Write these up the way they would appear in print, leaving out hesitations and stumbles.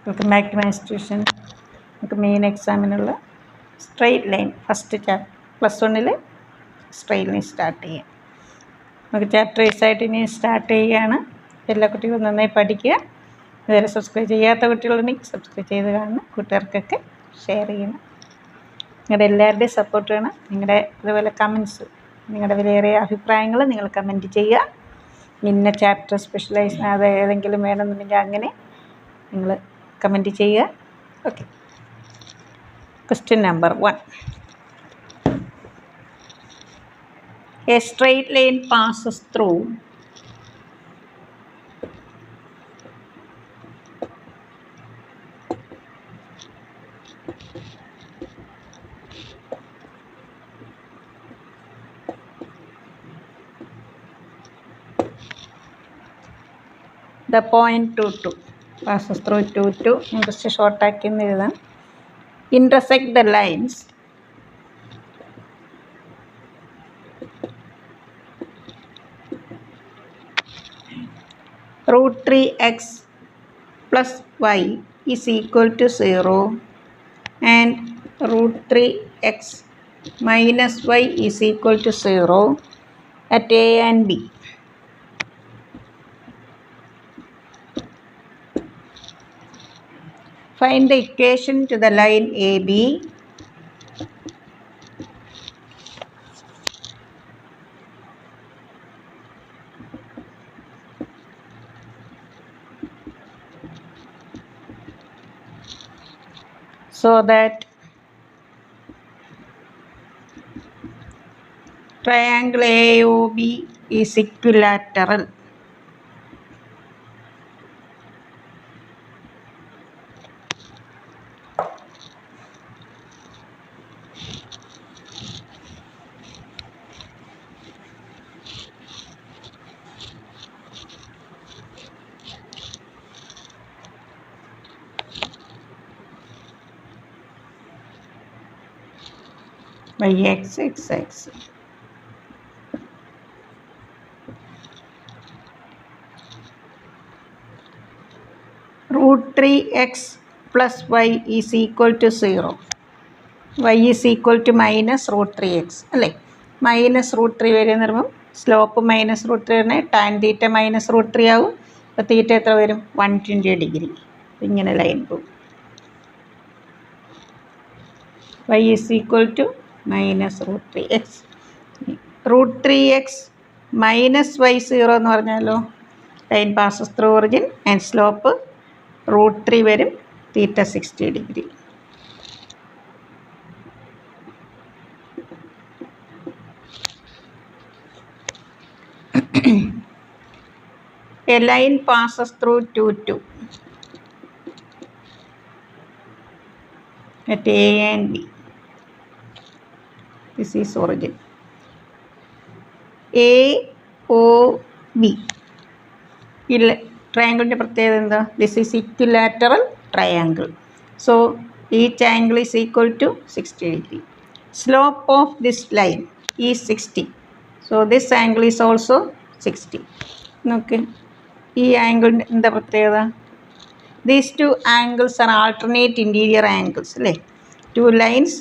Welcome back to my institution. നമുക്ക് main എക്സാമിനുള്ള straight line first plus വണ്ണിൽ straight line start ചെയ്യാം. നമുക്ക് ചാപ്റ്റർ വൈസായിട്ട് ഇനി സ്റ്റാർട്ട് ചെയ്യുകയാണ്. എല്ലാ കുട്ടികളും നന്നായി പഠിക്കുക. ഇതുവരെ സബ്സ്ക്രൈബ് ചെയ്യാത്ത കുട്ടികളുണ്ടെങ്കിൽ സബ്സ്ക്രൈബ് ചെയ്ത് കാണണം. കൂട്ടുകാർക്കൊക്കെ ഷെയർ ചെയ്യണം. നിങ്ങളുടെ എല്ലാവരുടെയും സപ്പോർട്ട് വേണം. നിങ്ങളുടെ അതുപോലെ കമൻസ്, നിങ്ങളുടെ വിലയേറിയ അഭിപ്രായങ്ങൾ നിങ്ങൾ കമൻറ്റ് ചെയ്യുക. ഇന്ന ചാപ്റ്റർ സ്പെഷ്യലൈസ് അത് ഏതെങ്കിലും വേണമെന്നുണ്ടെങ്കിൽ അങ്ങനെ നിങ്ങൾ കമൻറ്റ് ചെയ്യുക. Okay, question number 1. A straight line passes through the point 2, passes through 2, കുറച്ച് ഷോർട്ടാക്കി എന്ന് എഴുതാം. Intersect the lines √3x plus y is equal to 0 and √3x minus y is equal to 0 at A and B. Find the equation to the line AB so that triangle AOB is equilateral. By x. √3x plus y is equal to 0. y is equal to minus √3x അല്ലേ? Minus √3 വരെ എന്ന് പറയുമ്പോൾ slope minus √3 തന്നെ tan theta minus √3 ആവും. അപ്പോൾ തീറ്റ എത്ര വരും? 120 degree. ഇങ്ങനെ ലൈൻ പോകും. y is equal to minus √3x. √3x minus y0 എന്ന് പറഞ്ഞാലോ line passes through origin and slope √3 വരും. തീറ്റ 60 degree. A line passes through 2 at A and B. This is origin. AOB. ഈ ട്രയാങ്കിളിൻ്റെ പ്രത്യേകത എന്താ? This is equilateral triangle. So each angle is equal to 60 degree. Slope of this line is 60. So this angle is also 60. നോക്ക്, ഈ ആംഗിളിൻ്റെ എന്താ പ്രത്യേകത? These 2 angles are alternate interior angles അല്ലേ? 2 lines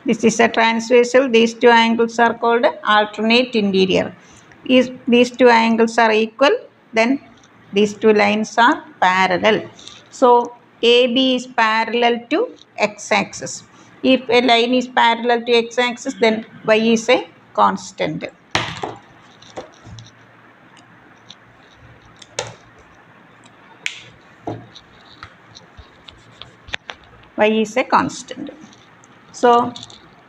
this is a transversal. These 2 angles are called alternate interior. If these 2 angles are equal, then these 2 lines are parallel. So AB is parallel to x-axis. If a line is parallel to x-axis, then y is a constant. Y is a constant. So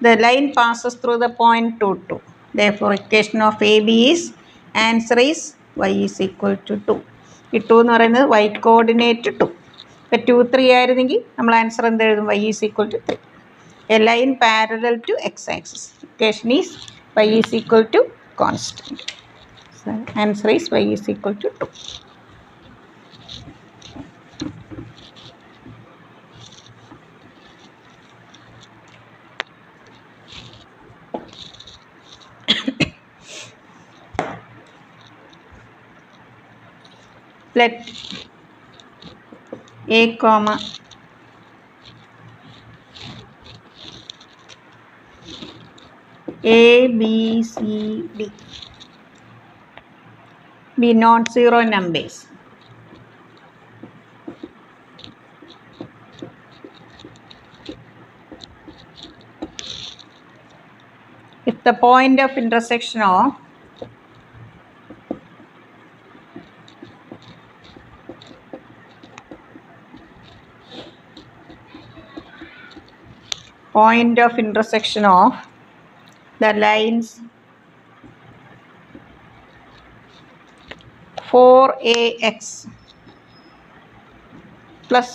the line passes through the point 2. Therefore equation of AB is, answer is y is equal to 2. ഈ 2 എന്ന് പറയുന്നത് y coordinate 2. ഇപ്പോൾ 2 3 ആയിരുന്നെങ്കിൽ നമ്മൾ answer എന്ത് എഴുതും? y is equal to 3. A line parallel to x-axis. Equation is y is equal to constant. So answer is y is equal to 2. let a comma a b c d be non-zero numbers. If the point of intersection of the lines 4ax plus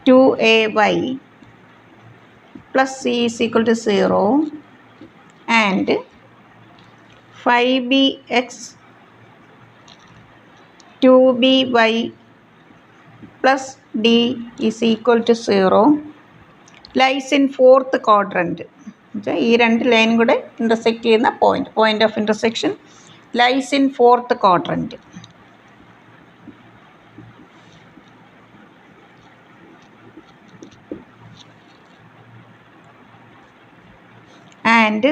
2ay plus c is equal to 0 and 5bx 2by plus d is equal to 0 lies in fourth quadrant. ഈ രണ്ട് ലൈനും കൂടെ intersect ചെയ്യുന്ന point of intersection lies in fourth quadrant. and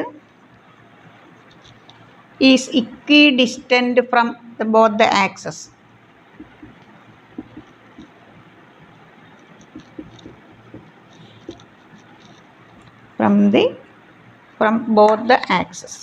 is equidistant from both the axes. From both the axes.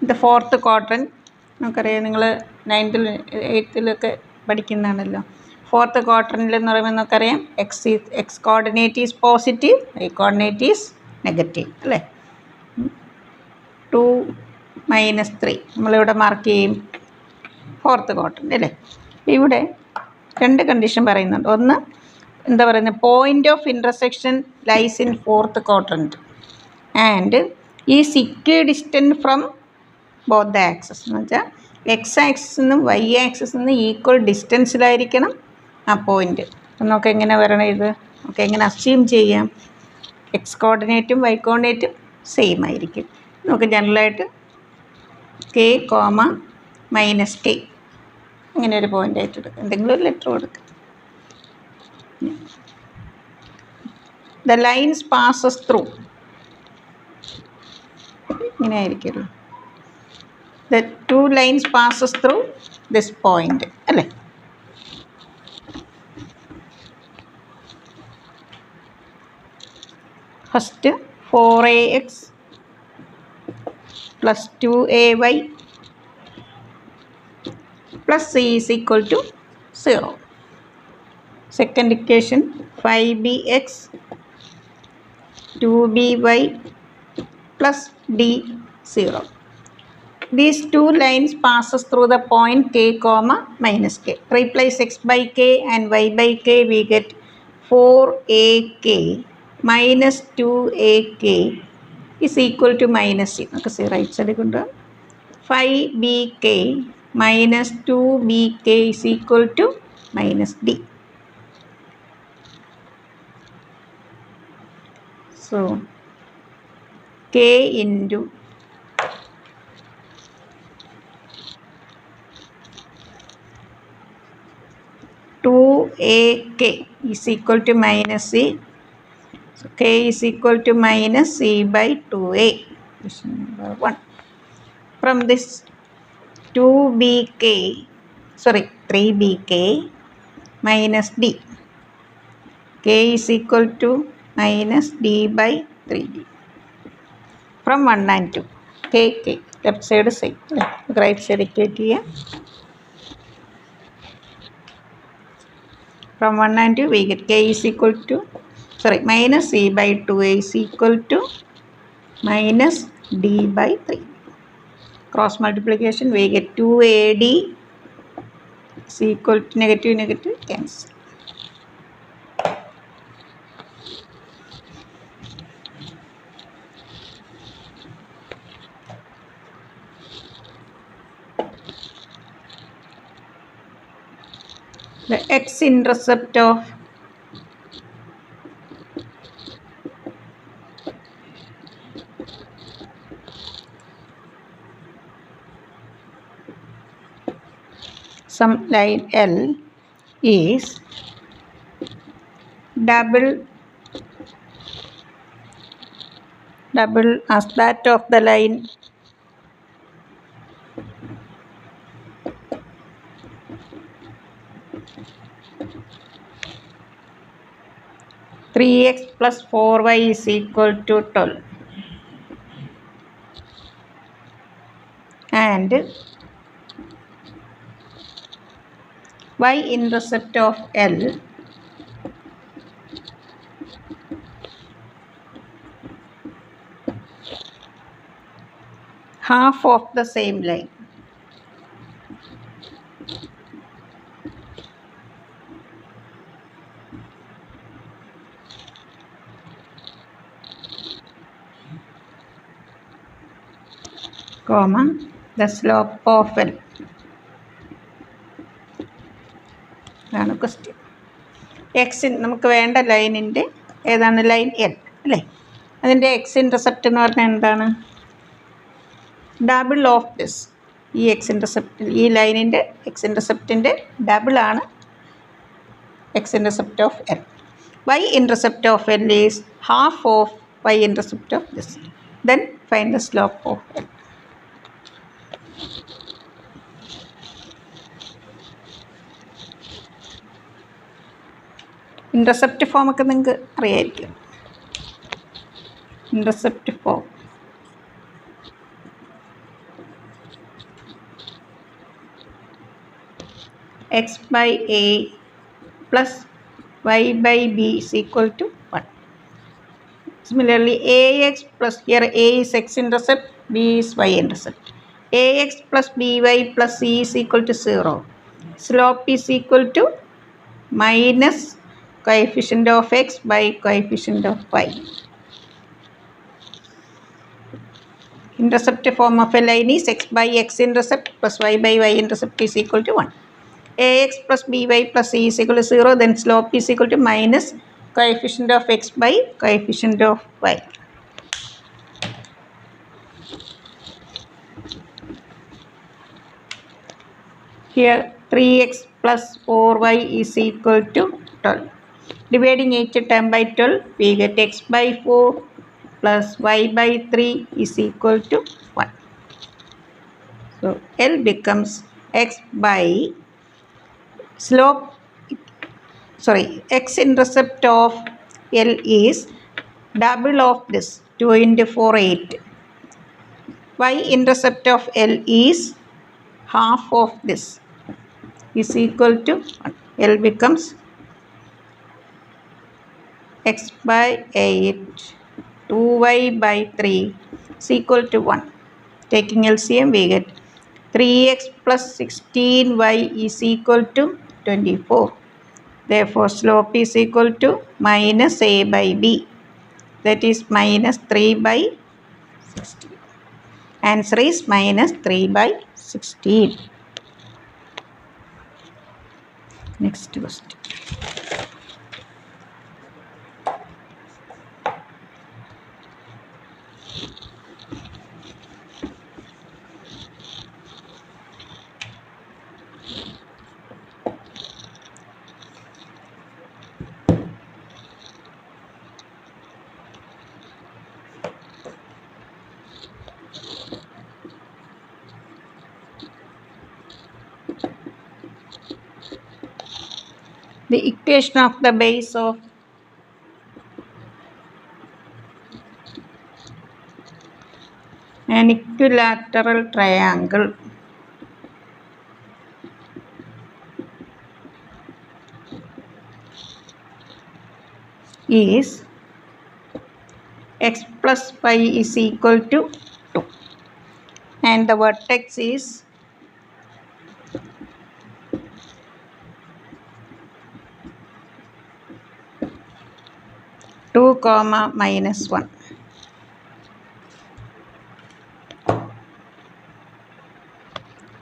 The fourth quadrant നമുക്കറിയാം, നിങ്ങൾ 9th 8th പഠിക്കുന്നതാണല്ലോ. Fourth ക്വാഡ്രൻറ്റിൽ എന്ന് പറയുമ്പോൾ നമുക്കറിയാം x coordinate is positive, y coordinate is negative അല്ലേ. 2 - 3 നമ്മളിവിടെ mark ചെയ്യും fourth quadrant അല്ലേ. ഇവിടെ രണ്ട് കണ്ടീഷൻ പറയുന്നുണ്ട്. ഒന്ന് എന്താ പറയുന്നത്, point of intersection lies in fourth quadrant and is equidistant from both the axes. എന്ന് വെച്ചാൽ എക്സ് ആക്സിൽ നിന്നും വൈ ആക്സിസിൽ നിന്നും ഈക്വൽ ഡിസ്റ്റൻസിലായിരിക്കണം ആ പോയിൻ്റ്. അപ്പം നമുക്ക് എങ്ങനെ വരണം ഇത്, നമുക്ക് എങ്ങനെ അസ്യൂം ചെയ്യാം? എക്സ് കോർഡിനേറ്റും വൈ കോർഡിനേറ്റും സെയിം ആയിരിക്കും. നമുക്ക് ജനറലായിട്ട് കെ കോമ മൈനസ് കെ അങ്ങനെ ഒരു പോയിൻ്റ് ആയിട്ട് എടുക്കാം, എന്തെങ്കിലും ഒരു ലെറ്റർ കൊടുക്കുക. ദ ലൈൻസ് പാസസ് ത്രൂ ഇങ്ങനെ ആയിരിക്കുമല്ലോ. The two lines passes through this point അല്ലേ. First 4ax plus 2ay plus c is equal to 0. Second equation 5bx 2by plus d 0. These two lines passes through the point k comma minus k. Replace x by k and y by k, we get 4ak minus 2ak is equal to minus c. നമുക്ക് right സൈഡിൽ കൊണ്ട് 5bk minus 2bk is equal to minus d. So k into 2ak is equal to minus c. So k is equal to minus c by 2a. Question number 1. From this 3bk minus d. K is equal to minus d by 3d. From 1 and 2. K. Left side same. Right side equate here. From 1 and 2 we get k is equal to minus c by 2a is equal to minus d by 3. Cross multiplication we get 2ad is equal to negative cancel. the x-intercept of some line L is double as that of the line three x plus 4y is equal to 12, and y-intercept of L half of the same line. Comma, the slope of L. അതാണ് question. നമുക്ക് വേണ്ട ലൈനിൻ്റെ ഏതാണ്? Line L അല്ലേ? അതിൻ്റെ x-intercept എന്ന് പറഞ്ഞാൽ എന്താണ്? Double of this. ഈ x-intercept, ഈ ലൈനിൻ്റെ x-interceptൻ്റെ ഡബിളാണ് x-intercept of L. y-intercept of L is half of y-intercept of this. Then find the slope of L. Intercept ഫോമൊക്കെ നിങ്ങൾക്ക് അറിയായിരിക്കും. Intercept form x by a plus y by b is equal to 1. Similarly, ax plus, here a is x-intercept, b is y-intercept. ax plus by plus c is equal to 0. Slope is equal to minus coefficient of x by coefficient of y. Intercept form of a line is x by x-intercept plus y by y-intercept is equal to 1. ax plus by plus c is equal to 0. Then slope is equal to minus coefficient of x by coefficient of y. Here 3x plus 4y is equal to 12. Dividing each term by 12, we get x by 4 plus y by 3 is equal to 1. So L becomes x by x-intercept of L is double of this, 2 into 4, 8. Y-intercept of L is half of this, is equal to 1. L becomes x by 8, 2y by 3 is equal to 1. Taking LCM, we get 3x plus 16y is equal to 24. Therefore, slope is equal to minus a by b. That is minus 3 by 16. Answer is minus 3 by 16. Next question. The equation of the base of an equilateral triangle is x plus y is equal to 2, and the vertex is 2, minus 1.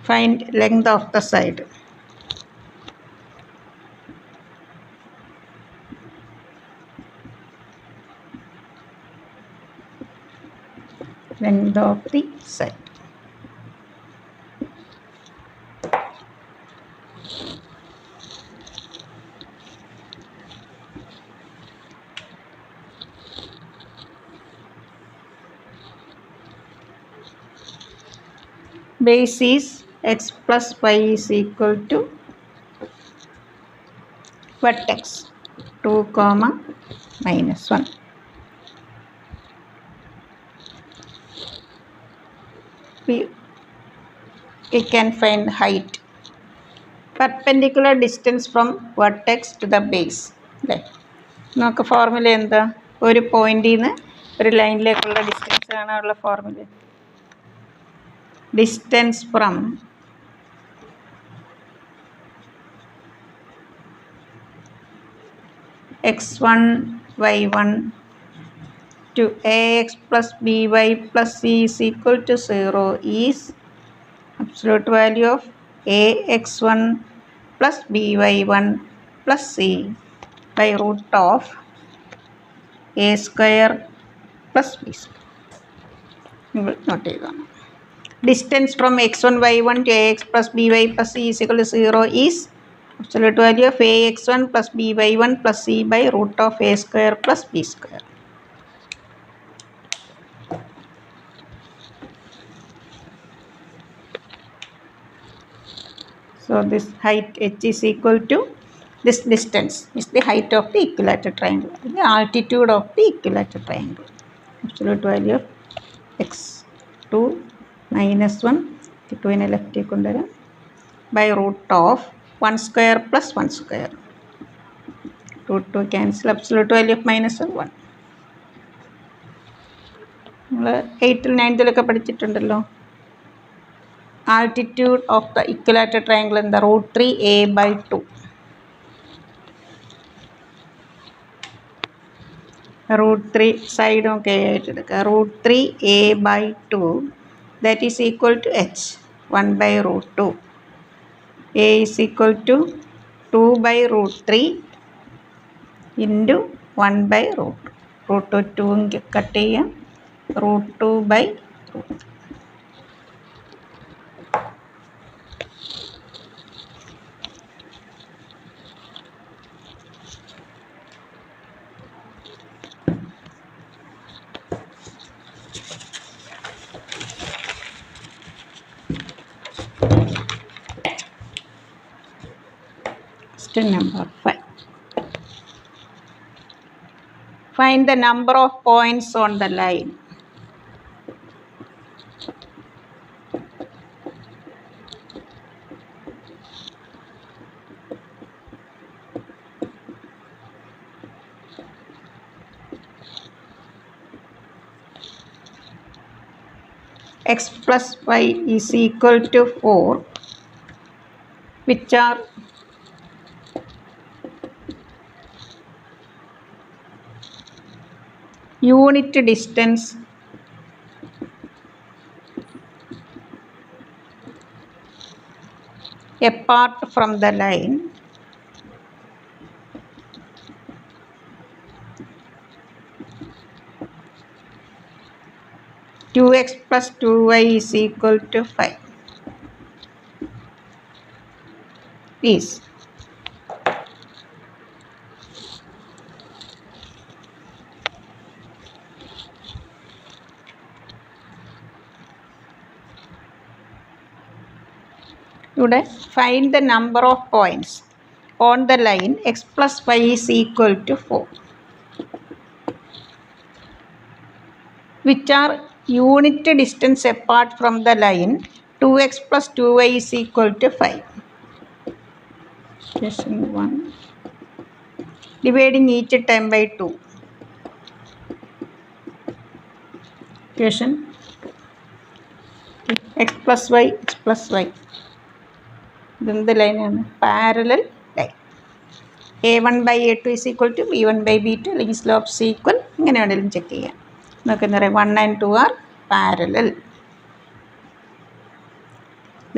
Find length of the side. length of the side. Base is x plus y is equal to vertex 2, minus 1. We can find height. Perpendicular distance from vertex to the base. അല്ലേ? നമുക്ക് formula എന്താ? ഒരു പോയിന്റിൽ നിന്ന് ഒരു ലൈനിലേക്കുള്ള distance കാണാനുള്ള formula. Distance from x1 y1 to ax plus by plus c is equal to 0 is absolute value of ax1 plus by1 plus c by root of a square plus b square. Note ചെയ്യണം. Distance from x1 y1 to ax plus by plus c is equal to 0 is absolute value of ax1 plus by1 plus c by root of a square plus b square. So this height h is equal to this distance is the height of the equilateral triangle, the altitude of the equilateral triangle. Absolute value of x2 minus 1 2 in left by root of 1 square plus 1 square. Root 2 cancel. Absolute value of minus 1 1. നമ്മൾ 8th 9th പഠിച്ചിട്ടുണ്ടല്ലോ. Altitude of the equilateral triangle in the root 3a by 2. Root 3 side okay root 3a by 2 that is equal to h 1 by root 2. A is equal to 2 by root 3 into 1 by root 2 cut ചെയ്യാം root 2 by root 3. Question number 5. Find the number of points on the line. X plus y is equal to 4, which are unit distance apart from the line two x plus 2y is equal to 5 is ഇവിടെ find the number of points on the line x plus y is equal to 4 which are unit distance apart from the line 2x plus 2y is equal to 5. Question 1. Dividing each term by 2. Question x plus y, x plus y. Then the line is parallel line. A1 by A2 is equal to B1 by B2. Like slopes equal. ഇങ്ങനെ വേണമെങ്കിലും check ചെയ്യാം. നമുക്ക് എന്താ പറയുക 1 and 2 are parallel.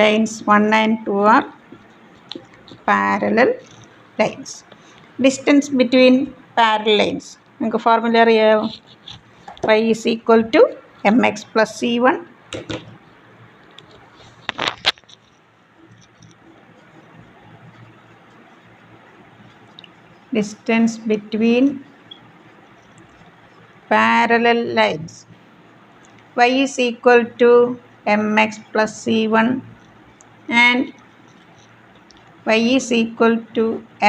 Lines 1 and 2 are parallel lines. Distance between parallel lines. നമുക്ക് formula അറിയാമോ? Y is equal to mx plus c1 distance between parallel lines. Y is equal to mx plus c1 and y is equal to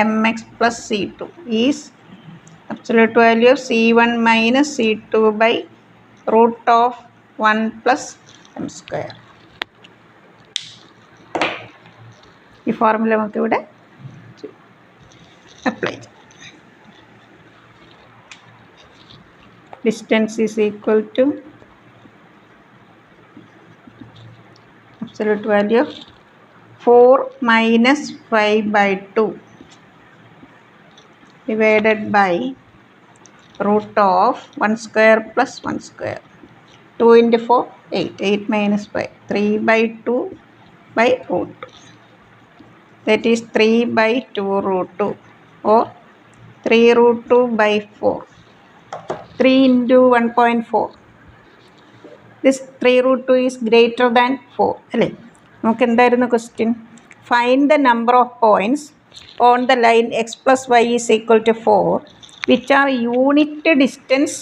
mx plus c2 is absolute value of c1 minus c2 by root of 1 plus m square. ഈ formula നമുക്ക് ഇവിടെ apply ചെയ്യാം. Distance is equal to absolute value of 4 minus 5 by 2 divided by root of 1 square plus 1 square. 2 into 4, 8. 8 minus 5. 3 by 2 by root 2. That is 3 by 2 root 2 or 3 root 2 by 4. 3 into 1.4. This 3 root 2 is greater than 4. അല്ലേ? നമുക്ക് എന്തായിരുന്നു question? Find the number of points on the line x plus y is equal to 4 which are unit distance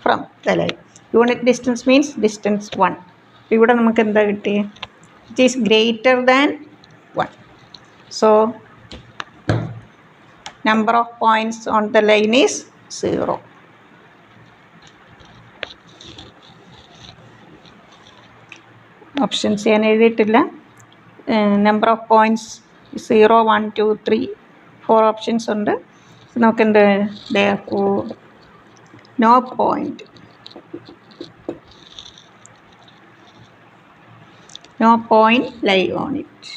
from the line. Unit distance means distance 1. ഇവിടെ നമുക്ക് എന്താ കിട്ടി? It is greater than 1. So, number of points on the line is 0. Options ഞാൻ എഴുതിയിട്ടില്ല. Number of points 0, 1, 2, 3, 4 options ഉണ്ട്. നമുക്കെന്ത് no point lie on it.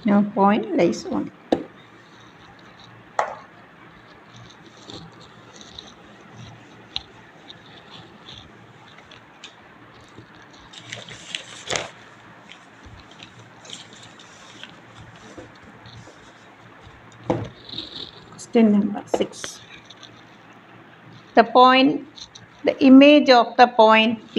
No point lies on it. Question number 6. The image of the point P.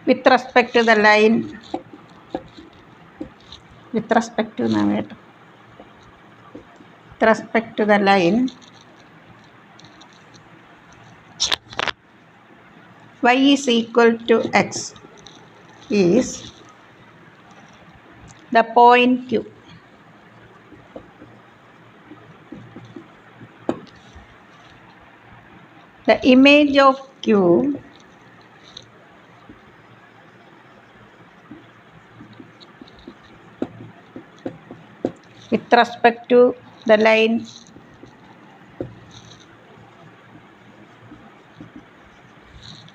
With respect to the line, with respect to the line, y is equal to x is the point Q. The image of Q with respect to the line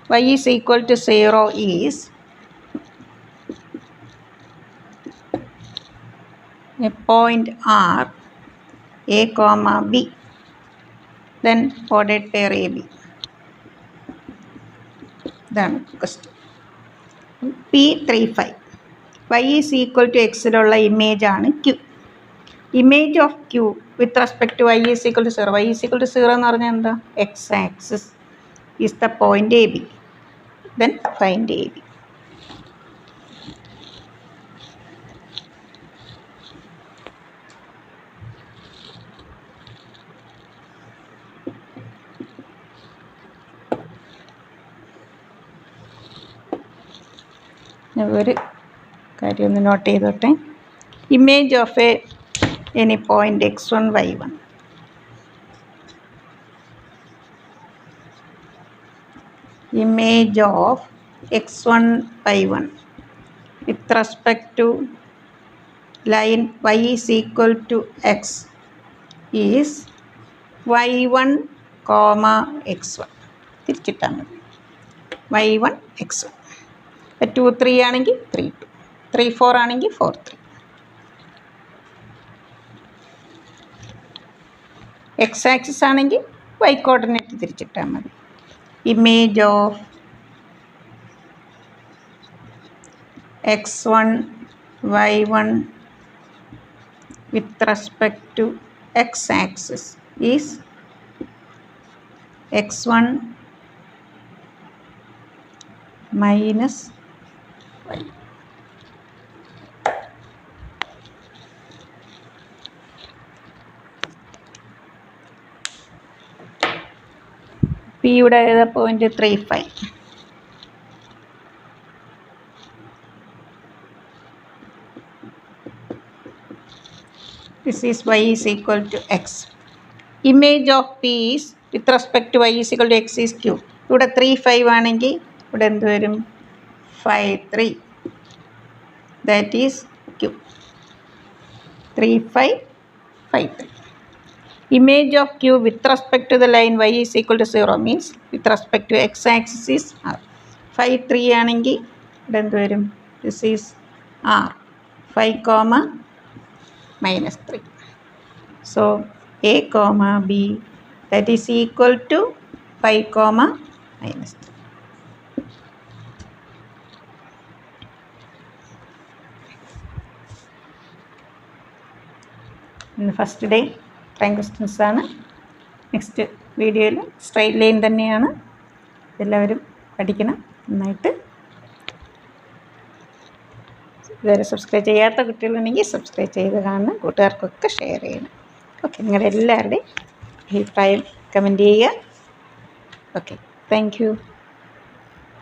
y is equal to 0 is a point R, A comma B, then ordered pair AB. ഇതാണ് question. P35 y is equal to xലുള്ള image ആണ് Q. Image of Q with respect to y is equal to 0. y is equal to 0 എന്ന് പറഞ്ഞാൽ എന്താ? x axis is the point AB. Then find AB. ഒരു കാര്യം ഒന്ന് not ചെയ്തോട്ടെ. Image of any point x1, y1. Image of x1, y1 with respect to line y is equal to x is y1, x1. തിരിച്ചിട്ടാൽ മതി. y1, x1. 2, 3 ആണെങ്കിൽ 3, 2. 3, 4 ആണെങ്കിൽ 4, 3. X axis ആണെങ്കിൽ Y coordinate തിരിച്ചിട്ടാൽ മതി. Image of x1 y1 with respect to x axis is x1 minus y. P യുടെ ഏതാ point 35. This is y is equal to x. Image of P is with respect to y is equal to x is q. ഇവിടെ 3 5 ആണെങ്കിൽ ഇവിടെ എന്ത് വരും 5 3. That is q. 3 5 5 3. Image of q with respect to the line y is equal to 0 means with respect to x axis is r. 5 3 ആണെങ്കിൽ ഇവിടെ എന്ത് വരും this is r. 5 minus 3. So a comma b that is equal to 5 minus 3. ഇന്ന് first day trying questions ആണ്. Next വീഡിയോയിൽ straight line തന്നെയാണ്. എല്ലാവരും പഠിക്കണം നന്നായിട്ട്. ഇതുവരെ സബ്സ്ക്രൈബ് ചെയ്യാത്ത കുട്ടികളുണ്ടെങ്കിൽ സബ്സ്ക്രൈബ് ചെയ്ത് കാണണം. കൂട്ടുകാർക്കൊക്കെ ഷെയർ ചെയ്യണം. ഓക്കെ, നിങ്ങളുടെ എല്ലാവരുടെയും അഭിപ്രായം കമൻറ്റ് ചെയ്യുക. Okay, thank you.